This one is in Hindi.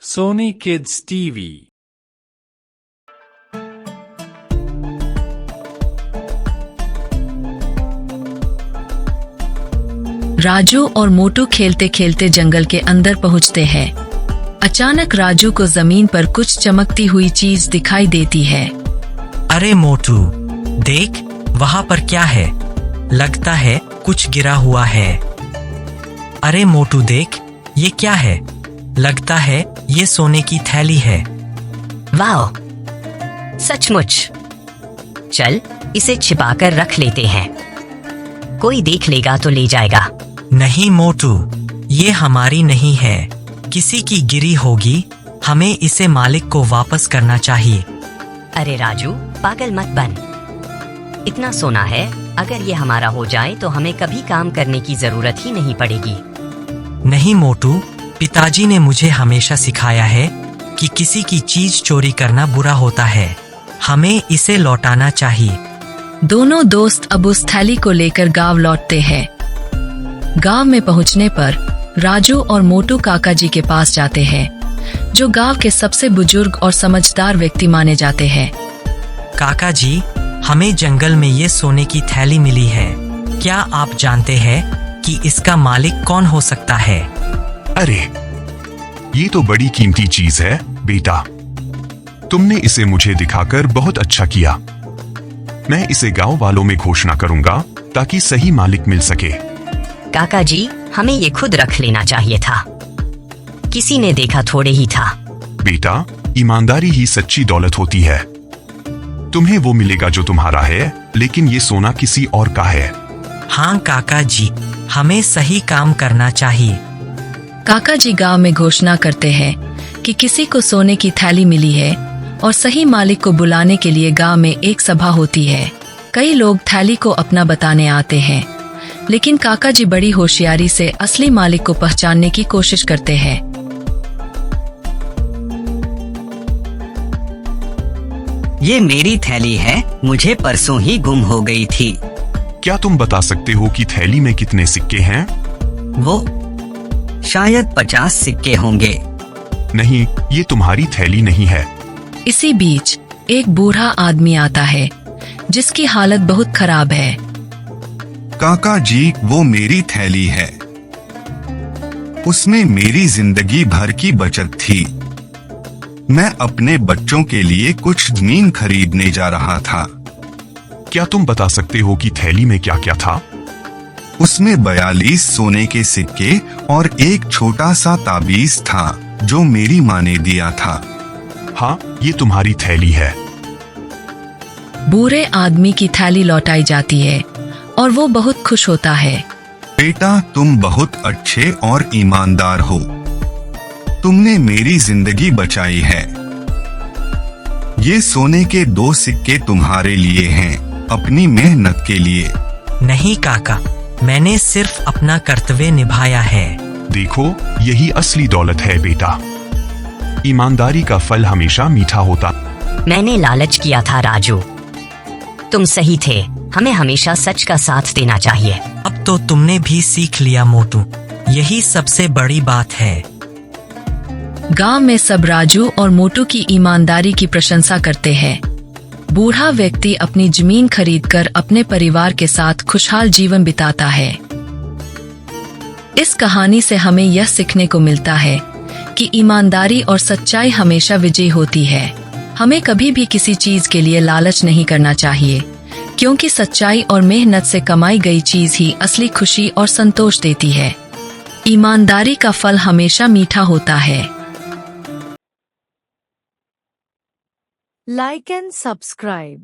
Sony Kids TV. राजू और मोटू खेलते खेलते जंगल के अंदर पहुंचते हैं। अचानक राजू को जमीन पर कुछ चमकती हुई चीज दिखाई देती है। अरे मोटू, देख वहाँ पर क्या है? लगता है कुछ गिरा हुआ है। अरे मोटू देख, ये क्या है? लगता है ये सोने की थैली है। वाह, सचमुच। चल इसे छिपाकर रख लेते हैं, कोई देख लेगा तो ले जाएगा। नहीं मोटू, ये हमारी नहीं है, किसी की गिरी होगी। हमें इसे मालिक को वापस करना चाहिए। अरे राजू, पागल मत बन। इतना सोना है, अगर ये हमारा हो जाए तो हमें कभी काम करने की जरूरत ही नहीं पड़ेगी। नहीं मोटू, पिताजी ने मुझे हमेशा सिखाया है कि किसी की चीज चोरी करना बुरा होता है। हमें इसे लौटाना चाहिए। दोनों दोस्त अब उस थैली को लेकर गांव लौटते हैं। गांव में पहुंचने पर राजू और मोटू काका जी के पास जाते हैं, जो गांव के सबसे बुजुर्ग और समझदार व्यक्ति माने जाते हैं। काका जी, हमें जंगल में ये सोने की थैली मिली है। क्या आप जानते हैं कि इसका मालिक कौन हो सकता है? अरे, ये तो बड़ी कीमती चीज है बेटा। तुमने इसे मुझे दिखाकर बहुत अच्छा किया। मैं इसे गांव वालों में घोषणा करूंगा ताकि सही मालिक मिल सके। काका जी, हमें ये खुद रख लेना चाहिए था, किसी ने देखा थोड़े ही था। बेटा, ईमानदारी ही सच्ची दौलत होती है। तुम्हें वो मिलेगा जो तुम्हारा है, लेकिन ये सोना किसी और का है। हाँ काका जी, हमें सही काम करना चाहिए। काका जी गांव में घोषणा करते हैं कि किसी को सोने की थैली मिली है और सही मालिक को बुलाने के लिए गांव में एक सभा होती है। कई लोग थैली को अपना बताने आते हैं, लेकिन काका जी बड़ी होशियारी से असली मालिक को पहचानने की कोशिश करते हैं। ये मेरी थैली है, मुझे परसों ही गुम हो गई थी। क्या तुम बता सकते हो कि थैली में कितने सिक्के हैं? वो शायद 50 सिक्के होंगे। नहीं, ये तुम्हारी थैली नहीं है। इसी बीच एक बूढ़ा आदमी आता है, जिसकी हालत बहुत खराब है। काका जी, वो मेरी थैली है। उसमें मेरी जिंदगी भर की बचत थी। मैं अपने बच्चों के लिए कुछ जमीन खरीदने जा रहा था। क्या तुम बता सकते हो कि थैली में क्या क्या था? उसमें 42 सोने के सिक्के और एक छोटा सा ताबीज था जो मेरी माँ ने दिया था। हाँ, ये तुम्हारी थैली है। बूढ़े आदमी की थैली लौटाई जाती है और वो बहुत खुश होता है। बेटा, तुम बहुत अच्छे और ईमानदार हो। तुमने मेरी जिंदगी बचाई है। ये सोने के 2 सिक्के तुम्हारे लिए हैं, अपनी मेहनत के लिए। नहीं काका, मैंने सिर्फ अपना कर्तव्य निभाया है। देखो, यही असली दौलत है बेटा। ईमानदारी का फल हमेशा मीठा होता। मैंने लालच किया था राजू, तुम सही थे। हमें हमेशा सच का साथ देना चाहिए। अब तो तुमने भी सीख लिया मोटू, यही सबसे बड़ी बात है। गांव में सब राजू और मोटू की ईमानदारी की प्रशंसा करते हैं। बूढ़ा व्यक्ति अपनी जमीन खरीदकर अपने परिवार के साथ खुशहाल जीवन बिताता है। इस कहानी से हमें यह सीखने को मिलता है कि ईमानदारी और सच्चाई हमेशा विजयी होती है। हमें कभी भी किसी चीज के लिए लालच नहीं करना चाहिए, क्योंकि सच्चाई और मेहनत से कमाई गई चीज ही असली खुशी और संतोष देती है। ईमानदारी का फल हमेशा मीठा होता है। Like and subscribe.